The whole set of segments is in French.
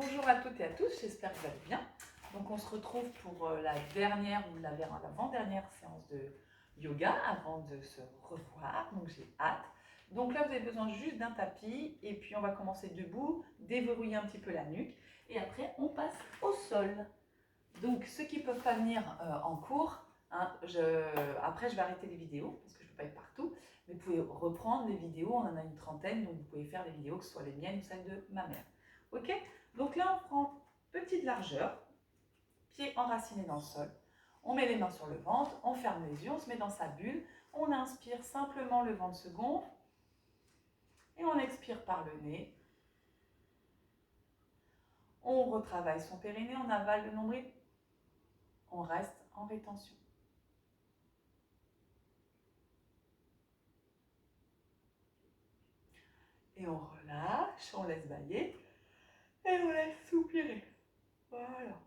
Bonjour à toutes et à tous, j'espère que vous allez bien. Donc on se retrouve pour la dernière ou l'avant-dernière séance de yoga avant de se revoir, donc j'ai hâte. Donc là vous avez besoin juste d'un tapis et puis on va commencer debout, déverrouiller un petit peu la nuque et après on passe au sol. Donc ceux qui ne peuvent pas venir en cours, hein, après je vais arrêter les vidéos parce que je ne peux pas être partout, mais vous pouvez reprendre les vidéos, on en a une trentaine, donc vous pouvez faire les vidéos que ce soit les miennes ou celles de ma mère. Ok? Donc là on prend petite largeur, pieds enracinés dans le sol, on met les mains sur le ventre, on ferme les yeux, on se met dans sa bulle, on inspire simplement, le ventre se gonfle et on expire par le nez. On retravaille son périnée, on avale le nombril, on reste en rétention. Et on relâche, on laisse bailler et on laisse soupirer. Voilà.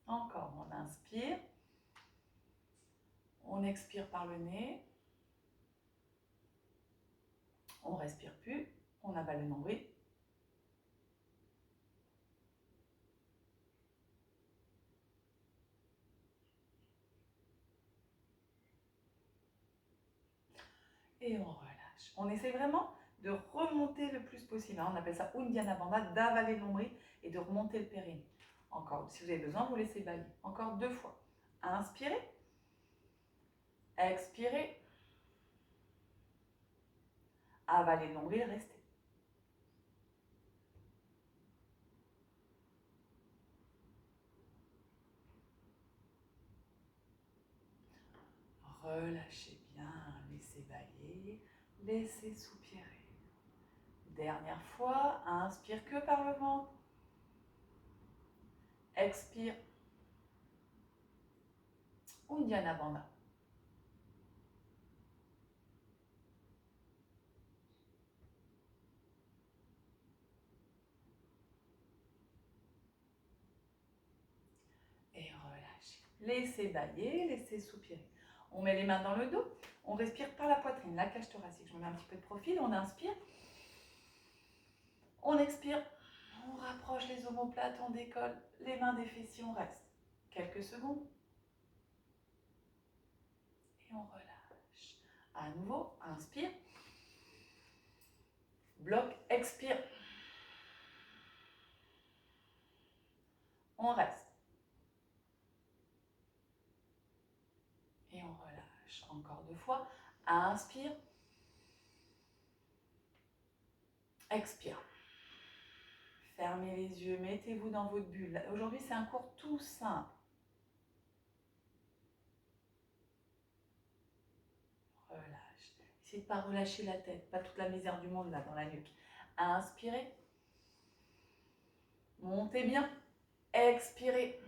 Encore, on inspire. On expire par le nez. On respire plus. On avale le nombril. Et on relâche. On essaie vraiment de remonter le plus possible. On appelle ça Uddiyana Bandha, d'avaler le nombril et de remonter le périnée. Encore, si vous avez besoin, vous laissez bailler. Encore 2 fois. Inspirez. Expirez. Avalez le nombril, restez. Relâchez bien, laissez bailler, laissez soupirer. Dernière fois, inspire que par le ventre. Expire. Uddiyana Bandha. Et relâchez. Laissez bailler, laissez soupirer. On met les mains dans le dos, on respire par la poitrine, la cage thoracique. Je me mets un petit peu de profil, on inspire. On expire, on rapproche les omoplates, on décolle les mains des fessiers, on reste. Quelques secondes. Et on relâche. À nouveau, inspire. Bloc, expire. On reste. Et on relâche. Encore 2 fois. Inspire. Expire. Fermez les yeux, mettez-vous dans votre bulle. Aujourd'hui, c'est un cours tout simple. Relâche. Essayez de ne pas relâcher la tête, pas toute la misère du monde là dans la nuque. Inspirez. Montez bien. Expirez.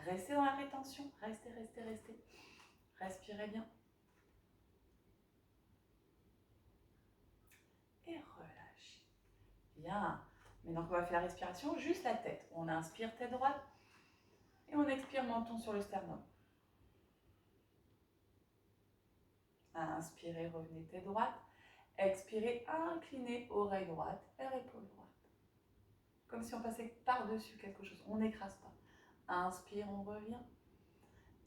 Restez dans la rétention. Restez, restez, restez. Respirez bien. Et relâchez. Bien. Maintenant qu'on va faire la respiration, juste la tête. On inspire tête droite. Et on expire menton sur le sternum. Inspirez, revenez tête droite. Expirez, inclinez oreille droite, épaule droite. Comme si on passait par-dessus quelque chose. On n'écrase pas. Inspire, on revient.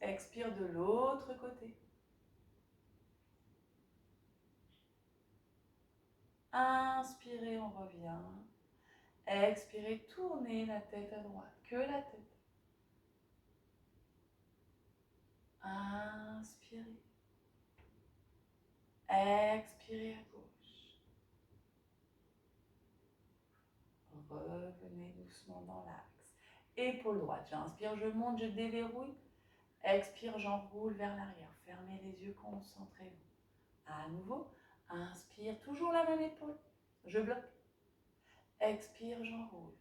Expire de l'autre côté. Inspirez, on revient. Expirez, tournez la tête à droite, que la tête. Inspirez. Expirez à gauche. Revenez doucement dans l'axe. Épaule droite, j'inspire, je monte, je déverrouille. Expire, j'enroule vers l'arrière. Fermez les yeux, concentrez-vous. À nouveau, inspire, toujours la même épaule. Je bloque. Expire, j'enroule.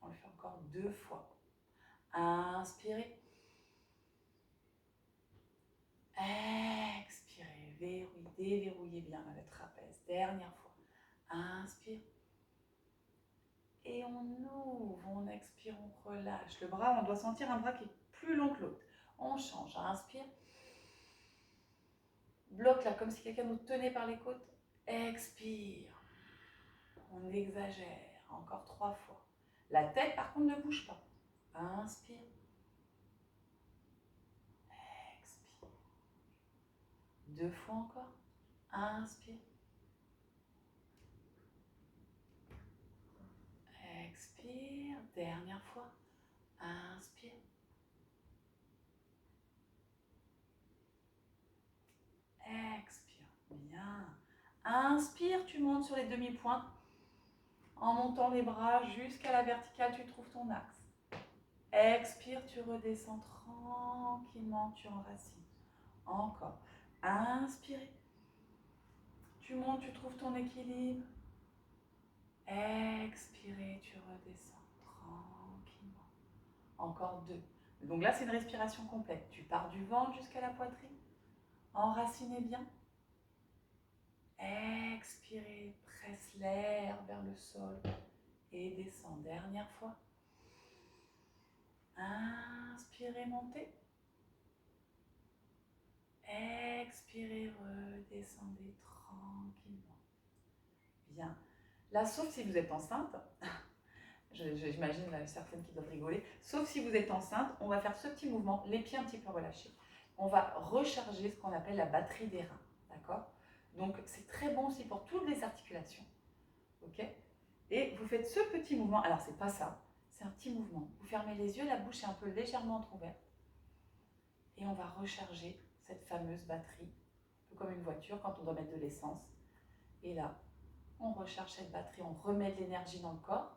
On le fait encore 2 fois. Inspirez. Expirez, verrouillez, déverrouillez bien le trapèze. Dernière fois. Inspire. Et on ouvre, on expire, on relâche. Le bras, on doit sentir un bras qui est plus long que l'autre. On change. Inspire. Bloque là, comme si quelqu'un nous tenait par les côtes. Expire. on exagère. Encore 3 fois. La tête, par contre, ne bouge pas. Inspire. Expire. 2 fois encore. Inspire. Expire. Dernière fois. Inspire. Expire. Bien. Inspire, tu montes sur les demi-pointes. En montant les bras jusqu'à la verticale, tu trouves ton axe. Expire, tu redescends tranquillement, tu enracines. Encore. Inspirez. Tu montes, tu trouves ton équilibre. Expirez, tu redescends tranquillement. Encore 2. Donc là, c'est une respiration complète. Tu pars du ventre jusqu'à la poitrine. Enracinez bien. Expirez, presse l'air vers le sol et descends. Dernière fois. Inspirez, montez. Expirez, redescendez tranquillement. Bien. Là, sauf si vous êtes enceinte, j'imagine certaines qui doivent rigoler, sauf si vous êtes enceinte, on va faire ce petit mouvement, les pieds un petit peu relâchés. On va recharger ce qu'on appelle la batterie des reins, d'accord? Donc, c'est très bon aussi pour toutes les articulations, ok? Et vous faites ce petit mouvement, alors c'est pas ça, c'est un petit mouvement. Vous fermez les yeux, la bouche est un peu légèrement entrouverte. Et on va recharger cette fameuse batterie, un peu comme une voiture quand on doit mettre de l'essence. Et là, on recharge cette batterie, on remet de l'énergie dans le corps.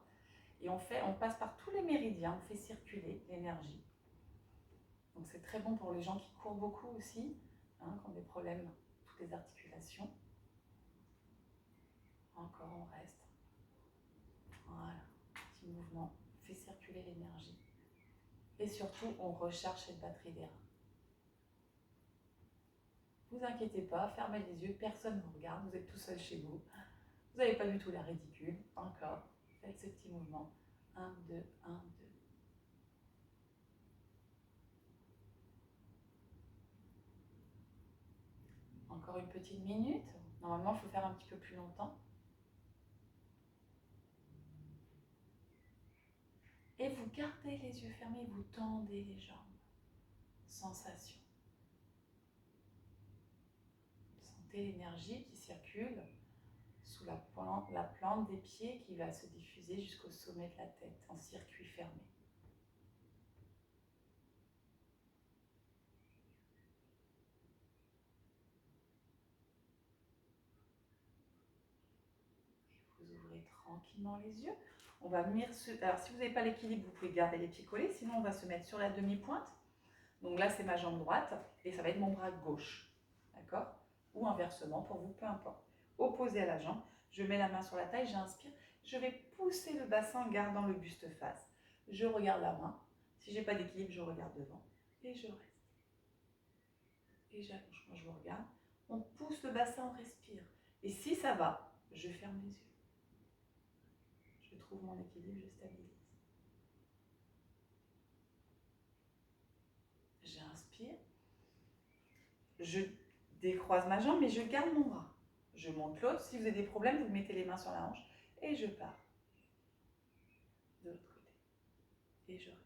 Et on passe par tous les méridiens, on fait circuler l'énergie. Donc c'est très bon pour les gens qui courent beaucoup aussi, hein, qui ont des problèmes, toutes les articulations. Encore, on reste. Voilà, petit mouvement, on fait circuler l'énergie. Et surtout, on recharge cette batterie des reins. Ne vous inquiétez pas, fermez les yeux, personne ne vous regarde, vous êtes tout seul chez vous. Vous n'avez pas du tout l'air ridicule. Encore, faites ce petit mouvement. 1, 2, 1, 2. Encore une petite minute. Normalement, il faut faire un petit peu plus longtemps. Et vous gardez les yeux fermés, vous tendez les jambes. Sensation. Sentez l'énergie qui circule sous la plante des pieds qui va se diffuser jusqu'au sommet de la tête en circuit fermé. Et vous ouvrez tranquillement les yeux. On va venir alors si vous n'avez pas l'équilibre, vous pouvez garder les pieds collés, sinon on va se mettre sur la demi-pointe. Donc là, c'est ma jambe droite et ça va être mon bras gauche. D'accord? Ou inversement, pour vous, peu importe. Opposé à la jambe, je mets la main sur la taille, j'inspire. Je vais pousser le bassin en gardant le buste face. Je regarde la main. Si je n'ai pas d'équilibre, je regarde devant. Et je reste. Et j'allonge. Quand je vous regarde, on pousse le bassin, on respire. Et si ça va, je ferme les yeux. Je trouve mon équilibre, je stabilise. J'inspire. Je décroise ma jambe, mais je garde mon bras. Je monte l'autre. Si vous avez des problèmes, vous mettez les mains sur la hanche et je pars. De l'autre côté. Et je reste.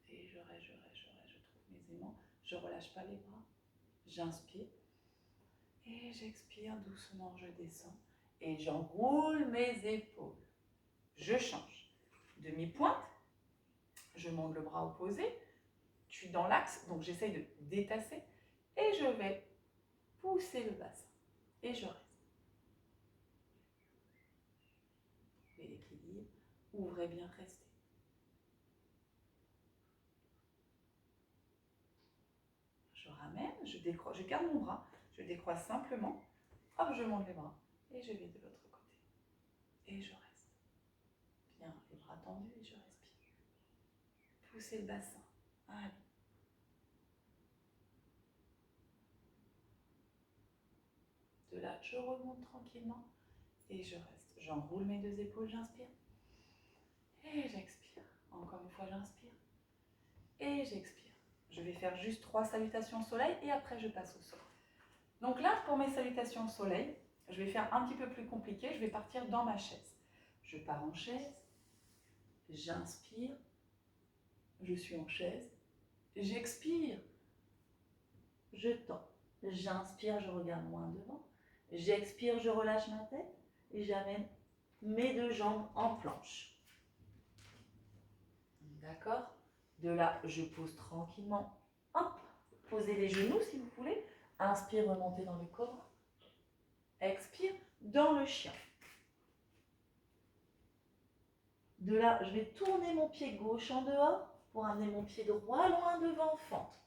Et je reste, je reste, je reste. Je trouve mes aimants. Je ne relâche pas les bras. J'inspire. Et j'expire doucement, je descends. Et j'enroule mes épaules. Je change. Demi-pointe. Je monte le bras opposé. Je suis dans l'axe, donc j'essaye de détasser. Et je vais pousser le bassin. Et je reste. Et l'équilibre. Ouvrez bien, restez. Je ramène, je décroise, je garde mon bras, je décroise simplement, hop, je monte les bras et je vais de l'autre côté. Et je reste. Bien, les bras tendus et je respire. Poussez le bassin. Allez. De là, je remonte tranquillement et je reste. J'enroule mes deux épaules, j'inspire. Et j'expire. Encore une fois, j'inspire. Et j'expire. Je vais faire juste 3 salutations au soleil et après je passe au sol. Donc là, pour mes salutations au soleil, je vais faire un petit peu plus compliqué. Je vais partir dans ma chaise. Je pars en chaise. J'inspire. Je suis en chaise. J'expire. Je tends. J'inspire, je regarde loin devant. J'expire, je relâche ma tête. Et j'amène mes deux jambes en planche. D'accord? De là, je pose tranquillement. Hop! Posez les genoux si vous voulez. Inspire, remontez dans le cobra. Expire, dans le chien. De là, je vais tourner mon pied gauche en dehors pour amener mon pied droit loin devant, fente.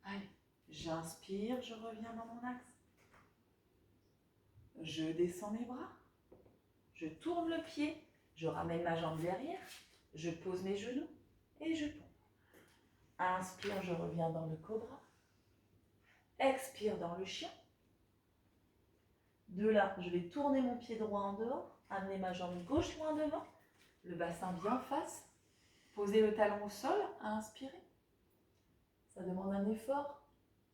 Allez, j'inspire, je reviens dans mon axe. Je descends mes bras. Je tourne le pied. Je ramène ma jambe derrière. Je pose mes genoux et je tombe. Inspire, je reviens dans le cobra. Expire dans le chien. De là, je vais tourner mon pied droit en dehors, amener ma jambe gauche loin devant, le bassin bien face, poser le talon au sol, inspirer. Ça demande un effort,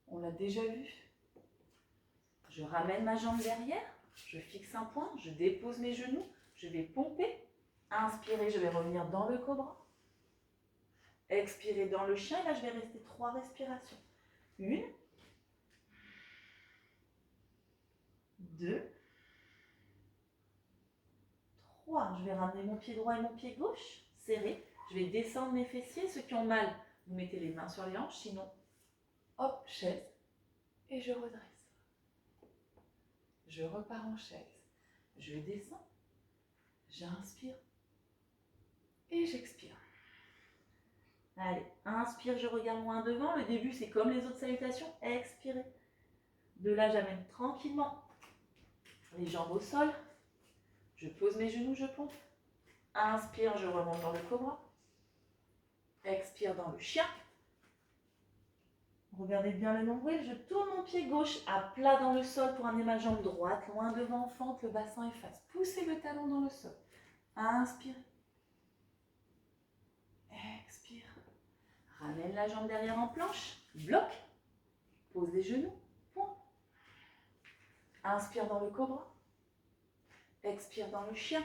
on l'a déjà vu. Je ramène ma jambe derrière, je fixe un point, je dépose mes genoux, je vais pomper. Inspirer, je vais revenir dans le cobra. Expirer dans le chien, et là je vais rester 3 respirations. 1, 2, 3. Je vais ramener mon pied droit et mon pied gauche, serré. Je vais descendre mes fessiers. Ceux qui ont mal, vous mettez les mains sur les hanches. Sinon, hop, chaise. Et je redresse. Je repars en chaise. Je descends. J'inspire. Et j'expire. Allez, inspire, je regarde loin devant. Le début, c'est comme les autres salutations. Expirez. De là, j'amène tranquillement les jambes au sol. Je pose mes genoux, je pompe. Inspire, je remonte dans le cobra. Expire dans le chien. Regardez bien le nombril. Je tourne mon pied gauche à plat dans le sol pour amener ma jambe droite loin devant, fente, le bassin efface. Poussez le talon dans le sol. Inspire. Expire. Ramène la jambe derrière en planche. Bloc. Pose les genoux. Pompe. Inspire dans le cobra. Expire dans le chien.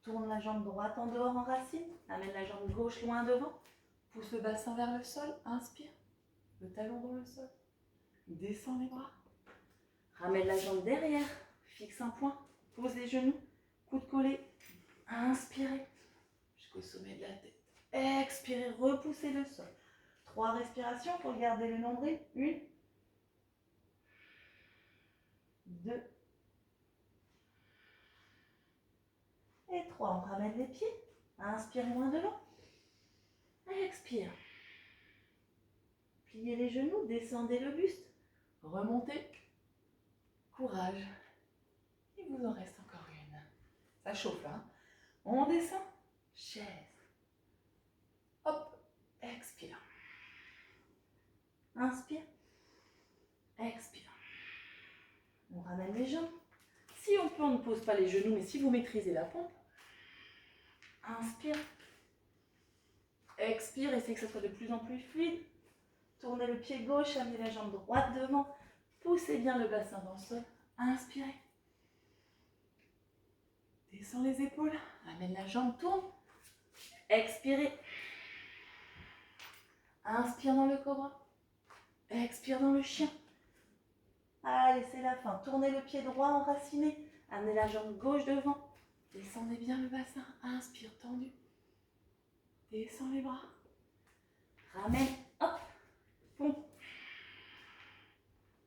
Tourne la jambe droite en dehors en racine. Amène la jambe gauche loin devant. Pousse le bassin vers le sol. Inspire. Le talon dans le sol. Descends les bras. Ramène la jambe derrière. Fixe un point. Pose les genoux. Coude collé. Inspirez. Jusqu'au sommet de la tête. Expirez. Repoussez le sol. 3 respirations pour garder le nombril. 1, 2 et 3. On ramène les pieds. Inspire loin devant. Expire. Pliez les genoux, descendez le buste. Remontez. Courage. Il vous en reste encore une. Ça chauffe là. On descend. Chaise. Hop. Expire. Inspire. Expire. On ramène les jambes. Si on peut, on ne pose pas les genoux, mais si vous maîtrisez la pompe, inspire. Expire, essayez que ce soit de plus en plus fluide. Tournez le pied gauche, amenez la jambe droite devant. Poussez bien le bassin dans le sol. Inspirez. Descends les épaules. Amène la jambe, tourne. Expirez. Inspire dans le cobra. Expire dans le chien. Allez, c'est la fin. Tournez le pied droit enraciné. Amenez la jambe gauche devant. Descendez bien le bassin. Inspire, tendu. Descends les bras. Ramène. Hop. Pompe.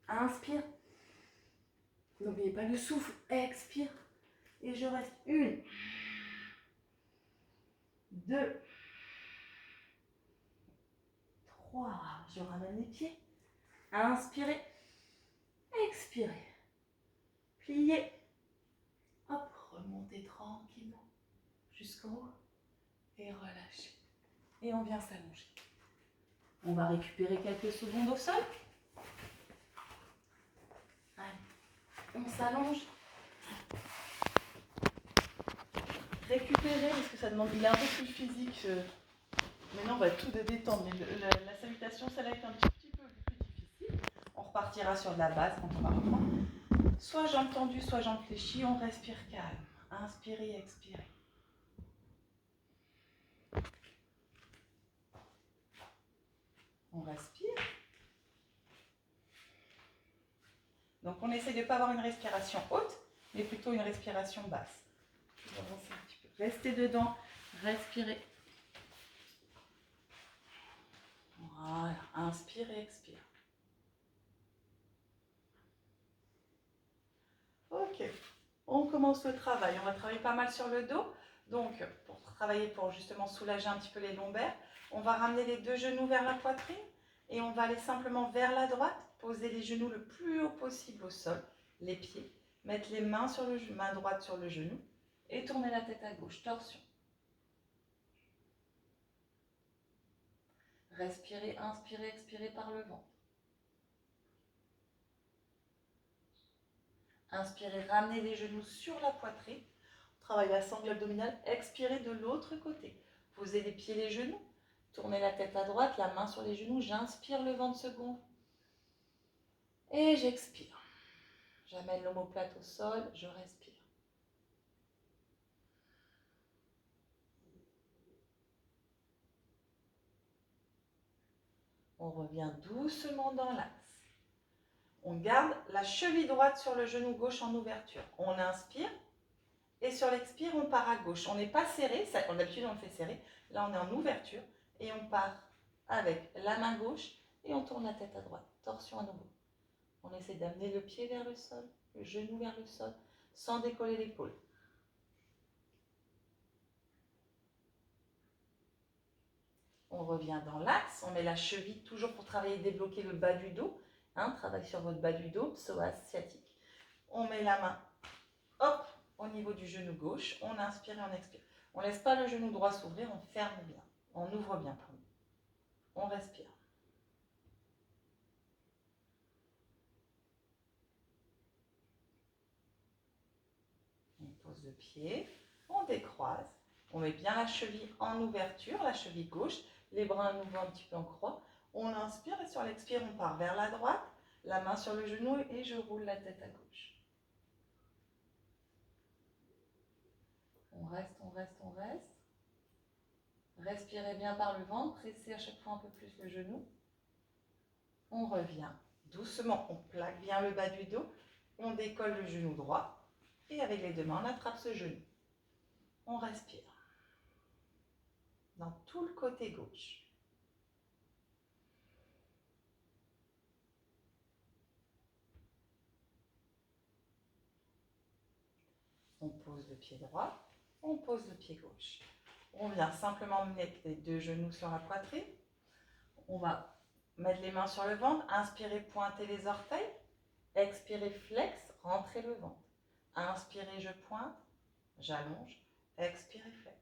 Inspire. N'oubliez pas le souffle. Expire. Et je reste 1, 2, 3. Je ramène les pieds. Inspirez. Expirez. Pliez. Hop. Remontez tranquillement jusqu'en haut. Et relâchez. Et on vient s'allonger. On va récupérer quelques secondes au sol. Allez. On s'allonge. Récupérer, parce que ça demande, il est un peu plus physique. Maintenant, on va tout détendre. Mais la salutation, celle-là est un petit peu plus difficile. repartira sur de la base quand on va reprendre. Soit jambes tendues, soit jambes fléchies, on respire calme. Inspirez, expirez. On respire. Donc on essaie de ne pas avoir une respiration haute, mais plutôt une respiration basse. Je vais avancer un petit peu. Restez dedans, respirez. Voilà, inspire et expire. Ok, on commence le travail. On va travailler pas mal sur le dos. Donc, pour travailler, pour justement soulager un petit peu les lombaires, on va ramener les deux genoux vers la poitrine et on va aller simplement vers la droite, poser les genoux le plus haut possible au sol, les pieds, mettre les mains sur le main droite sur le genou et tourner la tête à gauche, torsion. Respirez, inspirez, expirez par le ventre. Inspirez, ramenez les genoux sur la poitrine. On travaille la sangle abdominale. Expirez de l'autre côté. Posez les pieds, les genoux. Tournez la tête à droite, la main sur les genoux. J'inspire, le ventre se gonfle. Et j'expire. J'amène l'omoplate au sol, je respire. On revient doucement dans l'axe. On garde la cheville droite sur le genou gauche en ouverture. On inspire et sur l'expire, on part à gauche. On n'est pas serré, d'habitude on le fait serré. Là, on est en ouverture et on part avec la main gauche et on tourne la tête à droite. Torsion à nouveau. On essaie d'amener le pied vers le sol, le genou vers le sol, sans décoller l'épaule. On revient dans l'axe, on met la cheville toujours pour travailler, débloquer le bas du dos. Travail sur votre bas du dos, psoas sciatique. On met la main, hop, au niveau du genou gauche. On inspire et on expire. On ne laisse pas le genou droit s'ouvrir, on ferme bien. On ouvre bien, pardon. On respire. On pose le pied, on décroise. On met bien la cheville en ouverture, la cheville gauche. Les bras à nouveau un petit peu en croix. On inspire et sur l'expire, on part vers la droite. La main sur le genou et je roule la tête à gauche. On reste, on reste, on reste. Respirez bien par le ventre, pressez à chaque fois un peu plus le genou. On revient doucement, on plaque bien le bas du dos. On décolle le genou droit et avec les deux mains, on attrape ce genou. On respire. Dans tout le côté gauche. On pose le pied droit, on pose le pied gauche. On vient simplement mettre les deux genoux sur la poitrine. On va mettre les mains sur le ventre. Inspirez, pointez les orteils. Expirez, flex, rentrez le ventre. Inspirez, je pointe, j'allonge. Expirez, flex.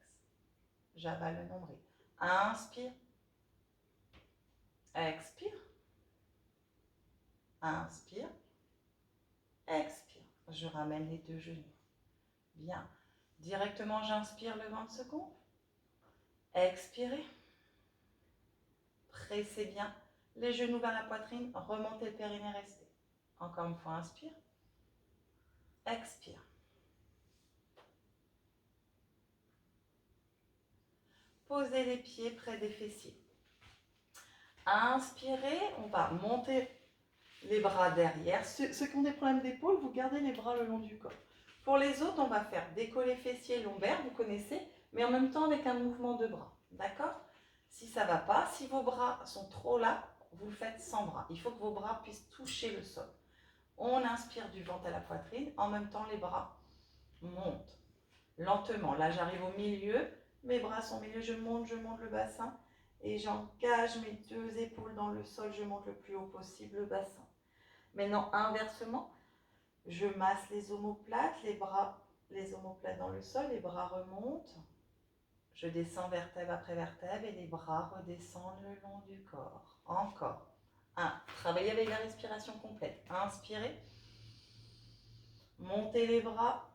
J'avale le nombril. Inspire. Expire. Inspire. Expire. Je ramène les deux genoux. Bien. Directement, j'inspire, le ventre se gonfle. Expirez. Pressez bien les genoux vers la poitrine. Remontez le périnée, restez. Encore une fois, inspire. Expire. Posez les pieds près des fessiers. Inspirez, on va monter les bras derrière. Ceux qui ont des problèmes d'épaule, vous gardez les bras le long du corps. Pour les autres, on va faire décoller fessiers, lombaires, vous connaissez, mais en même temps avec un mouvement de bras. D'accord? Si ça ne va pas, si vos bras sont trop là, vous le faites sans bras. Il faut que vos bras puissent toucher le sol. On inspire du ventre à la poitrine, en même temps les bras montent lentement. Là, j'arrive au milieu, mes bras sont au milieu, je monte le bassin et j'engage mes deux épaules dans le sol, je monte le plus haut possible le bassin. Maintenant, inversement, je masse les omoplates, les omoplates dans le sol, les bras remontent. Je descends vertèbre après vertèbre et les bras redescendent le long du corps. Encore. Travaillez avec la respiration complète. Inspirez. Montez les bras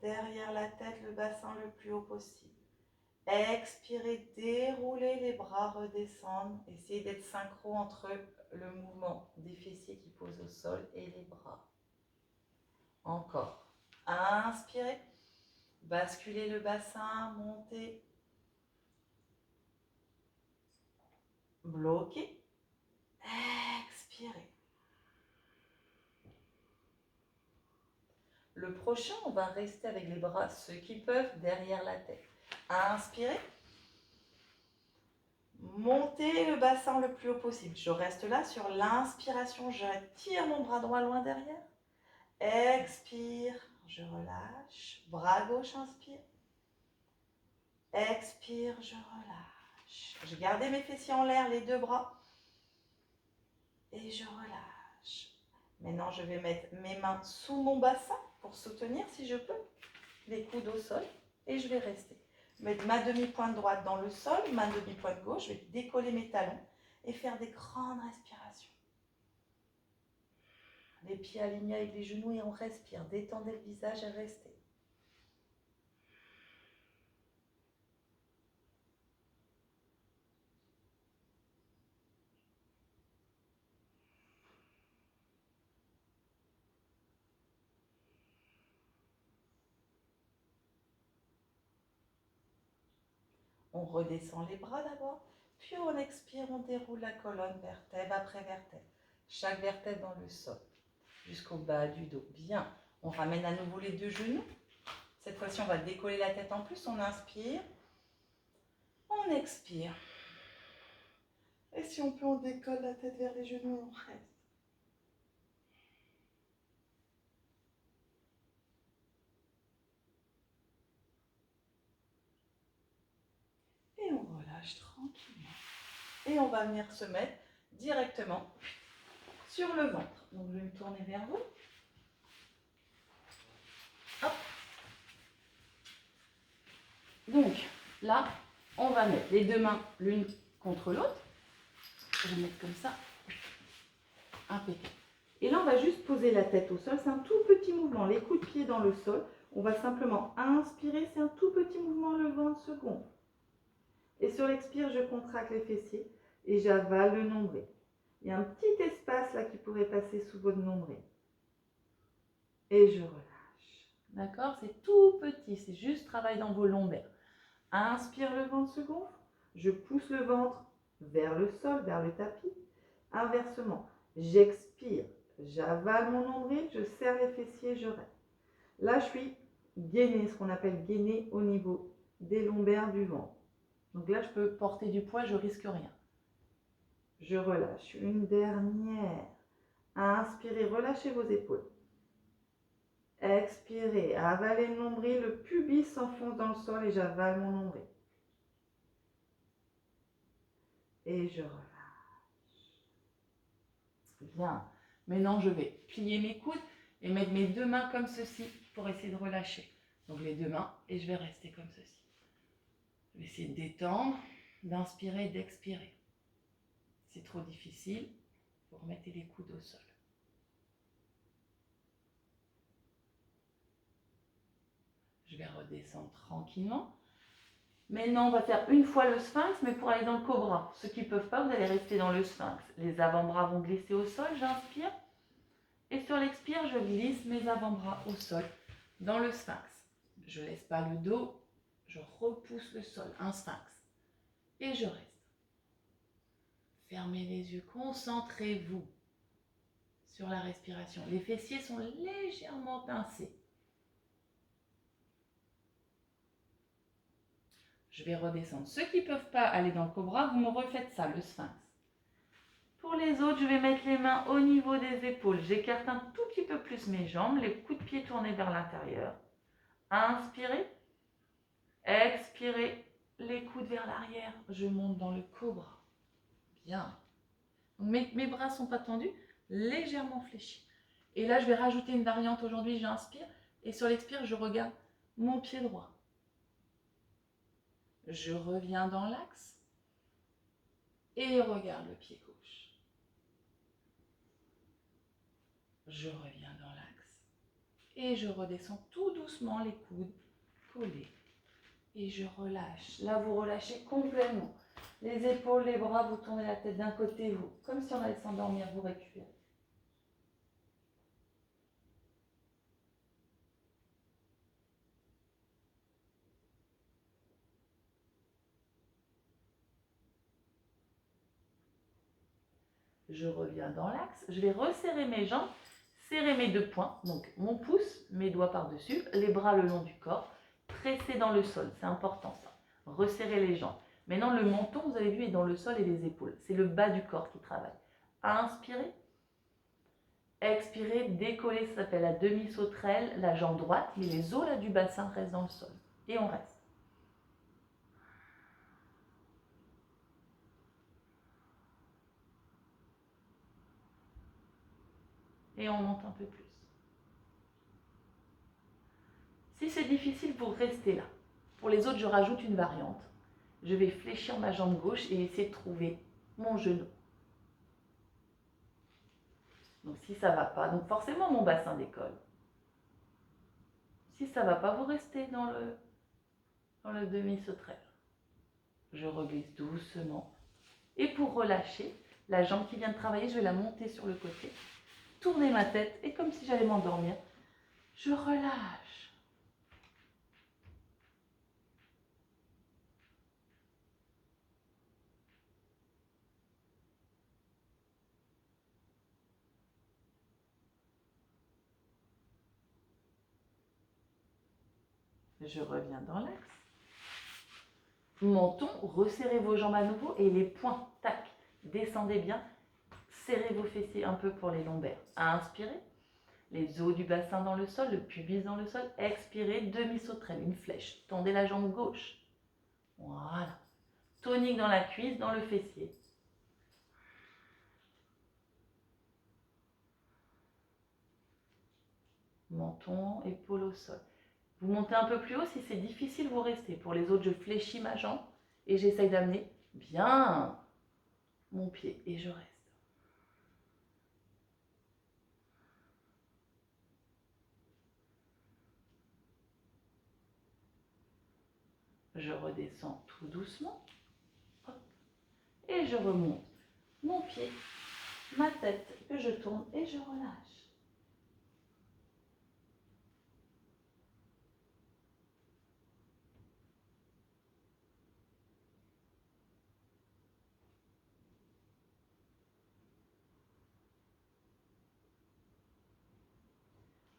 derrière la tête, le bassin le plus haut possible. Expirez, déroulez les bras, redescendent. Essayez d'être synchro entre le mouvement des fessiers qui posent au sol et les bras. Encore. Inspirez. Basculez le bassin, montez. Bloquez. Expirez. Le prochain, on va rester avec les bras, ceux qui peuvent, derrière la tête. Inspirez. Montez le bassin le plus haut possible. Je reste là sur l'inspiration. Je tire mon bras droit loin derrière. Expire. Je relâche. Bras gauche, inspire. Expire, je relâche. Je garde mes fessiers en l'air, les deux bras. Et je relâche. Maintenant, je vais mettre mes mains sous mon bassin pour soutenir, si je peux, les coudes au sol. Et je vais rester. Mettre ma demi-pointe droite dans le sol, ma demi-pointe gauche. Je vais décoller mes talons et faire des grandes respirations. Les pieds alignés avec les genoux et on respire. Détendez le visage et restez. On redescend les bras d'abord, puis on expire, on déroule la colonne vertèbre après vertèbre. Chaque vertèbre dans le sol, jusqu'au bas du dos. Bien, on ramène à nouveau les deux genoux. Cette fois-ci, on va décoller la tête en plus. On inspire, on expire. Et si on peut, on décolle la tête vers les genoux et on reste. Et on relâche tranquillement. Et on va venir se mettre directement sur le ventre. Donc, je vais me tourner vers vous. Hop. Donc, là, on va mettre les deux mains l'une contre l'autre. Je vais mettre comme ça. Impeccable. Et là, on va juste poser la tête au sol. C'est un tout petit mouvement. Les coups de pied dans le sol. On va simplement inspirer. C'est un tout petit mouvement. Le ventre se gonfle. Et sur l'expire, je contracte les fessiers et j'avale le nombril. Il y a un petit espace là qui pourrait passer sous votre nombril. Et je relâche. D'accord? C'est tout petit. C'est juste travail dans vos lombaires. Inspire, le ventre se gonfle. Je pousse le ventre vers le sol, vers le tapis. Inversement, j'expire. J'avale mon nombril, je serre les fessiers, je reste. Là, je suis gainé, ce qu'on appelle gainé au niveau des lombaires du ventre. Donc là, je peux porter du poids, je risque rien. Je relâche. Une dernière. Inspirez, relâchez vos épaules. Expirez, avalez le nombril, le pubis s'enfonce dans le sol et j'avale mon nombril. Et je relâche. Bien. Maintenant, je vais plier mes coudes et mettre mes deux mains comme ceci pour essayer de relâcher. Donc les deux mains et je vais rester comme ceci. Je vais essayer de détendre, d'inspirer et d'expirer. Si c'est trop difficile, vous remettez les coudes au sol. Je vais redescendre tranquillement. Maintenant, on va faire une fois le sphinx, mais pour aller dans le cobra. Ceux qui ne peuvent pas, vous allez rester dans le sphinx. Les avant-bras vont glisser au sol, j'inspire. Et sur l'expire, je glisse mes avant-bras au sol, dans le sphinx. Je ne laisse pas le dos, je repousse le sol, un sphinx. Et je reste. Fermez les yeux, concentrez-vous sur la respiration. Les fessiers sont légèrement pincés. Je vais redescendre. Ceux qui ne peuvent pas aller dans le cobra, vous me refaites ça, le sphinx. Pour les autres, je vais mettre les mains au niveau des épaules. J'écarte un tout petit peu plus mes jambes, les coups de pied tournés vers l'intérieur. Inspirez. Expirez. Les coudes vers l'arrière. Je monte dans le cobra. Bien. Mes bras ne sont pas tendus, légèrement fléchis. Et là, je vais rajouter une variante aujourd'hui. J'inspire. Et sur l'expire, je regarde mon pied droit. Je reviens dans l'axe. Et regarde le pied gauche. Je reviens dans l'axe. Et je redescends tout doucement les coudes collés. Et je relâche. Là, vous relâchez complètement. Les épaules, les bras, vous tournez la tête d'un côté, vous, comme si on allait s'endormir, vous récupérez. Je reviens dans l'axe, je vais resserrer mes jambes, serrer mes deux poings, donc mon pouce, mes doigts par-dessus, les bras le long du corps, presser dans le sol, c'est important ça, resserrer les jambes. Maintenant le menton, vous avez vu, est dans le sol et les épaules, c'est le bas du corps qui travaille. Inspirez, expirez, décollez, ça s'appelle la demi-sauterelle, la jambe droite, mais les os là du bassin restent dans le sol, et on reste. Et on monte un peu plus. Si c'est difficile, vous restez là. Pour les autres, je rajoute une variante. Je vais fléchir ma jambe gauche et essayer de trouver mon genou. Donc si ça ne va pas, donc forcément mon bassin décolle. Si ça ne va pas, vous restez dans le demi-sauterelle. Je reglisse doucement. Et pour relâcher, la jambe qui vient de travailler, je vais la monter sur le côté. Tourner ma tête et comme si j'allais m'endormir, je relâche. Je reviens dans l'axe. Menton, resserrez vos jambes à nouveau et les poings, tac, descendez bien. Serrez vos fessiers un peu pour les lombaires. Inspirez, les os du bassin dans le sol, le pubis dans le sol. Expirez, demi-sauterelle, une flèche. Tendez la jambe gauche. Voilà. Tonique dans la cuisse, dans le fessier. Menton, épaule au sol. Vous montez un peu plus haut, si c'est difficile, vous restez. Pour les autres, je fléchis ma jambe et j'essaye d'amener bien mon pied et je reste. Je redescends tout doucement. Hop. Et je remonte mon pied, ma tête que je tourne et je relâche.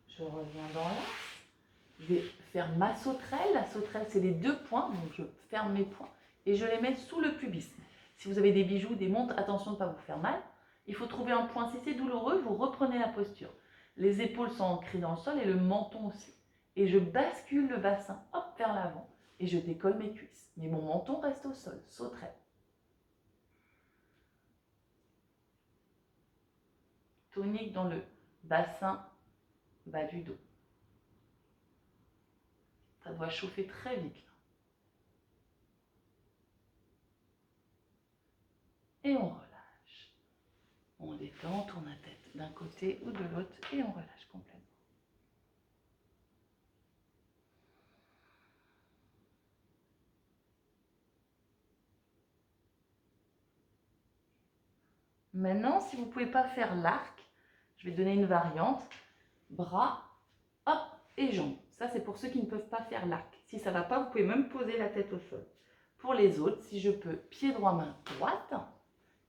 Je reviens dans l'axe. Je vais faire ma sauterelle. La sauterelle, c'est les deux poings. Donc, je ferme mes poings et je les mets sous le pubis. Si vous avez des bijoux, des montres, attention de ne pas vous faire mal. Il faut trouver un point. Si c'est douloureux, vous reprenez la posture. Les épaules sont ancrées dans le sol et le menton aussi. Et je bascule le bassin, hop, vers l'avant. Et je décolle mes cuisses. Mais mon menton reste au sol. Sauterelle. Tonique dans le bassin bas du dos. Ça doit chauffer très vite. Et on relâche. On détend, on tourne la tête d'un côté ou de l'autre et on relâche complètement. Maintenant, si vous ne pouvez pas faire l'arc, je vais donner une variante. Bras, hop, et jambes. Ça, c'est pour ceux qui ne peuvent pas faire l'arc. Si ça ne va pas, vous pouvez même poser la tête au sol. Pour les autres, si je peux, pied droit, main droite,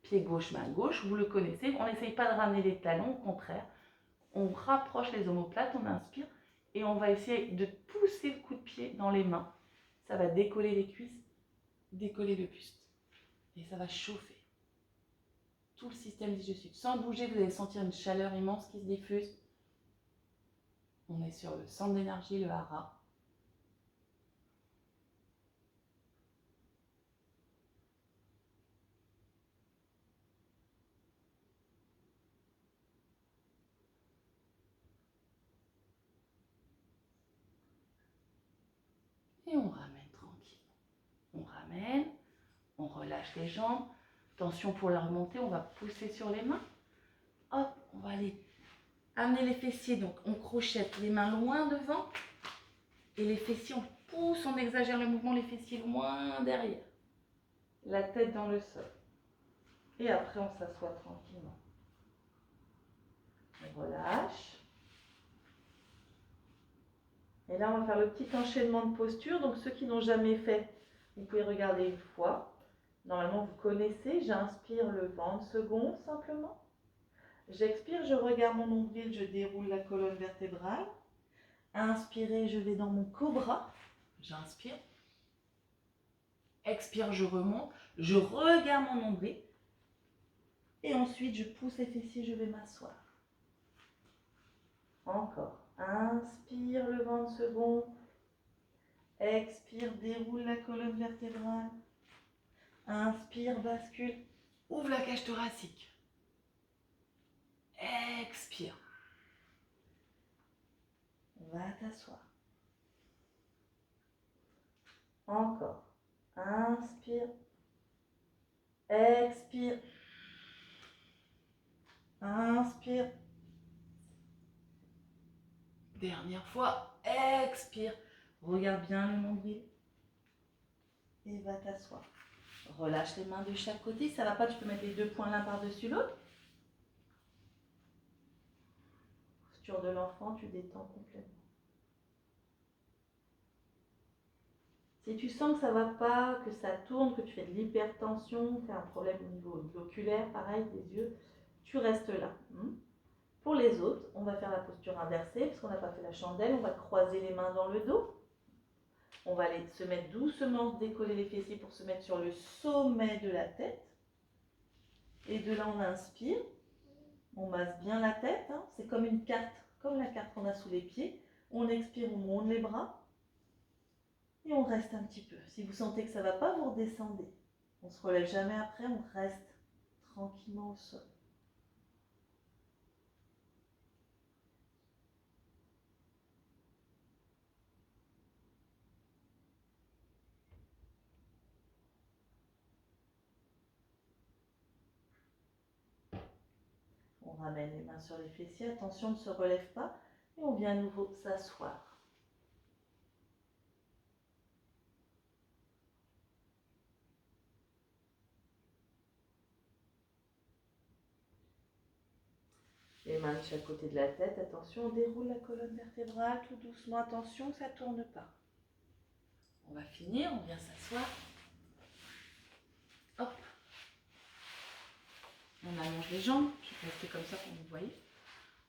pied gauche, main gauche, vous le connaissez. On n'essaye pas de ramener les talons, au contraire. On rapproche les omoplates, on inspire et on va essayer de pousser le coup de pied dans les mains. Ça va décoller les cuisses, décoller le buste. Et ça va chauffer tout le système digestif. Sans bouger, vous allez sentir une chaleur immense qui se diffuse. On est sur le centre d'énergie, le hara. Et on ramène tranquille. On ramène, on relâche les jambes. Attention pour la remontée, on va pousser sur les mains. Hop, on va aller amener les fessiers. Donc on crochette les mains loin devant. Et les fessiers, on pousse, on exagère le mouvement, les fessiers loin derrière. la tête dans le sol. Et après, on s'assoit tranquillement. On relâche. Et là, on va faire le petit enchaînement de posture. Donc, ceux qui n'ont jamais fait, vous pouvez regarder une fois. Normalement, vous connaissez. J'inspire le 20 secondes simplement. J'expire, je regarde mon nombril, je déroule la colonne vertébrale. Inspirez, je vais dans mon cobra. J'inspire. Expire, je remonte. Je regarde mon nombril. Et ensuite, je pousse les fessiers, je vais m'asseoir. Encore. Inspire le 20 secondes. Expire, déroule la colonne vertébrale. Inspire, bascule. Ouvre la cage thoracique. Expire. Va t'asseoir. Encore. Inspire. Expire. Inspire. Dernière fois. Expire. Regarde bien le nombril. Et va t'asseoir. Relâche les mains de chaque côté. Ça ne va pas, tu peux mettre les deux poings l'un par-dessus l'autre. Posture de l'enfant, tu détends complètement. Si tu sens que ça ne va pas, que ça tourne, que tu fais de l'hypertension, que tu as un problème au niveau oculaire, pareil, des yeux, tu restes là. Pour les autres, on va faire la posture inversée, parce qu'on n'a pas fait la chandelle, on va croiser les mains dans le dos. On va aller se mettre doucement, décoller les fessiers pour se mettre sur le sommet de la tête. Et de là, on inspire. On masse bien la tête. C'est comme une carte, comme la carte qu'on a sous les pieds. On expire, on monte les bras. Et on reste un petit peu. Si vous sentez que ça ne va pas, vous redescendez. On ne se relève jamais après, on reste tranquillement au sol. On ramène les mains sur les fessiers. Attention, on ne se relève pas. Et on vient à nouveau s'asseoir. Les mains de chaque côté de la tête. Attention, on déroule la colonne vertébrale tout doucement. Attention, ça ne tourne pas. On va finir, on vient s'asseoir. Hop. On allonge les jambes. Je vais rester comme ça pour que vous voyez.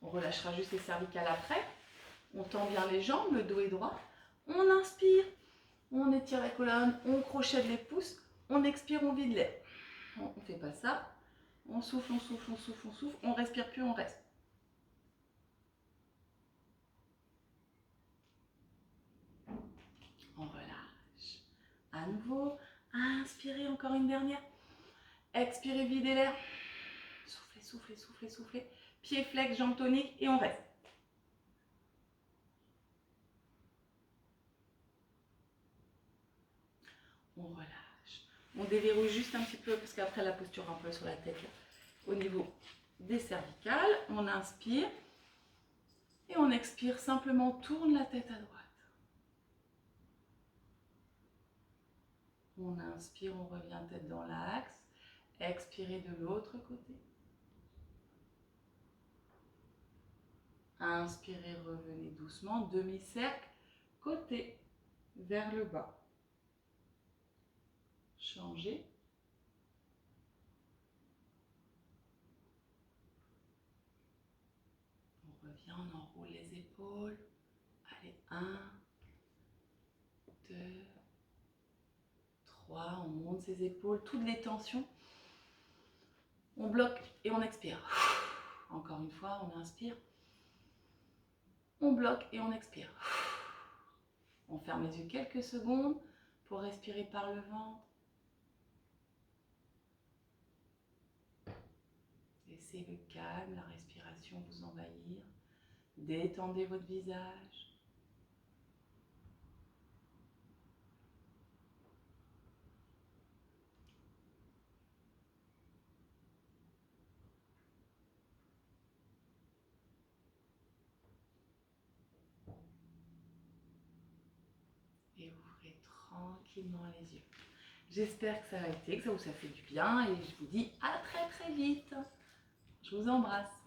On relâchera juste les cervicales après. On tend bien les jambes, le dos est droit. On inspire, on étire la colonne, on crochette les pouces. On expire, on vide l'air. On ne fait pas ça. On souffle, on souffle, on souffle, on souffle. On respire plus, on reste. On relâche. À nouveau, inspirez encore une dernière. Expirez, videz l'air. Soufflez, soufflez, soufflez, soufflez. Pied flex, jambes toniques et on reste. On relâche. On déverrouille juste un petit peu parce qu'après la posture un peu sur la tête là, au niveau des cervicales. On inspire et on expire. Simplement tourne la tête à droite. On inspire, on revient tête dans l'axe. Expirez de l'autre côté. Inspirez, revenez doucement. Demi-cercle, côté vers le bas. Changez. On revient, on enroule les épaules. Allez, 1, 2, 3. On monte ses épaules, toutes les tensions. On bloque et on expire. Encore une fois, on inspire. On bloque et on expire. On ferme les yeux quelques secondes pour respirer par le ventre. Laissez le calme, la respiration vous envahir. Détendez votre visage. Et ouvrez tranquillement les yeux. J'espère que ça a été, que ça vous a fait du bien et je vous dis à très très vite. Je vous embrasse.